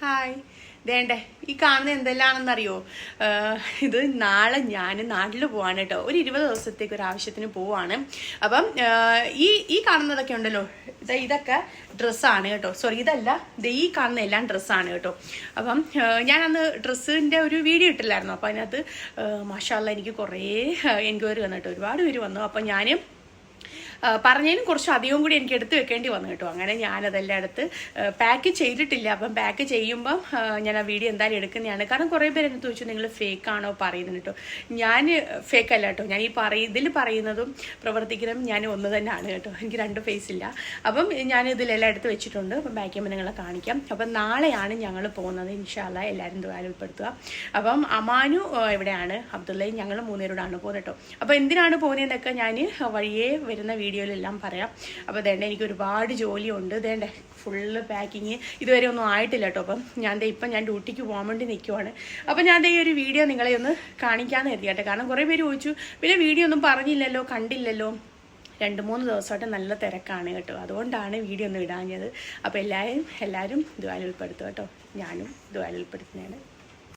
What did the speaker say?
Hi ദേണ്ടേ ഈ കാണുന്ന എന്തെല്ലാണെന്നറിയോ? ഇത് നാളെ ഞാൻ നാട്ടിൽ പോവാണ് കേട്ടോ. ഒരു 20 ദിവസത്തേക്ക് ഒരു ആവശ്യത്തിന് പോവാണ്. അപ്പം ഈ കാണുന്നതൊക്കെ ഉണ്ടല്ലോ, ഇതൊക്കെ ഡ്രസ്സാണ് കേട്ടോ. സോറി, ഇതല്ല, ഈ കാണുന്ന എല്ലാം ഡ്രസ്സാണ് കേട്ടോ. അപ്പം ഞാൻ അന്ന് ഡ്രസ്സിൻ്റെ ഒരു വീഡിയോ ഇട്ടില്ലായിരുന്നു. അപ്പം അതിനകത്ത് മാഷാ അല്ലാഹ് എനിക്ക് കുറേ എൻക്വയറി വന്നു കേട്ടോ. ഒരുപാട് പേര് വന്നു. അപ്പം ഞാൻ പറഞ്ഞതിനും കുറച്ച് അധികം കൂടി എനിക്ക് എടുത്ത് വെക്കേണ്ടി വന്നു കേട്ടോ. അങ്ങനെ ഞാനതെല്ലാം എടുത്ത് പാക്ക് ചെയ്തിട്ടില്ല. അപ്പം പാക്ക് ചെയ്യുമ്പം ഞാൻ ആ വീഡിയോ എന്തായാലും എടുക്കുന്നതാണ്. കാരണം കുറേ പേര് എന്നെ ചോദിച്ചു, നിങ്ങൾ ഫേക്കാണോ പറയുന്നത് കേട്ടോ. ഞാൻ ഫേക്കല്ല കേട്ടോ. ഞാൻ ഇതിൽ പറയുന്നതും പ്രവർത്തിക്കുന്നതും ഞാൻ ഒന്ന് തന്നെയാണ് കേട്ടോ. എനിക്ക് 2 ഫേസ് ഇല്ല. അപ്പം ഞാൻ ഇതിലെല്ലാം എടുത്ത് വെച്ചിട്ടുണ്ട്. അപ്പം ബാക്ക് ചെയ്യുമ്പോൾ നിങ്ങളെ കാണിക്കാം. അപ്പം നാളെയാണ് ഞങ്ങൾ പോകുന്നത്. ഇൻഷാ അല്ലാഹ് എല്ലാവരും ദുആയിൽ ഉൾപ്പെടുത്തുക. അപ്പം അമാനു എവിടെയാണ്, അബ്ദുള്ളയും ഞങ്ങൾ 3 പേരോടാണ് പോകുന്നത് കേട്ടോ. അപ്പം എന്തിനാണ് പോകുന്നതെന്നൊക്കെ ഞാൻ വഴിയേ വരുന്ന വീഡിയോയിലെല്ലാം പറയാം. അപ്പോൾ ദേണ്ട എനിക്ക് ഒരുപാട് ജോലിയുണ്ട്. ദേണ്ട ഫുള്ള് പാക്കിങ് ഇതുവരെ ഒന്നും ആയിട്ടില്ല കേട്ടോ. അപ്പം ഞാൻ ഡ്യൂട്ടിക്ക് പോകാൻ വേണ്ടി നിൽക്കുവാണ്. അപ്പം ഞാൻ ഈ ഒരു വീഡിയോ നിങ്ങളെ ഒന്ന് കാണിക്കാമെന്ന് കരുതിയാട്ടെ. കാരണം കുറേ പേര് ചോദിച്ചു, പിന്നെ വീഡിയോ ഒന്നും പറഞ്ഞില്ലല്ലോ, കണ്ടില്ലല്ലോ. 2-3 ദിവസമായിട്ട് നല്ല തിരക്കാണ് കേട്ടോ. അതുകൊണ്ടാണ് വീഡിയോ ഒന്നും ഇടാഞ്ഞത്. അപ്പോൾ എല്ലാവരും ദുആയിൽ ഉൾപ്പെടുത്തുക കേട്ടോ. ഞാനും ദുആയിൽ ഉൾപ്പെടുത്തുന്നതാണ്.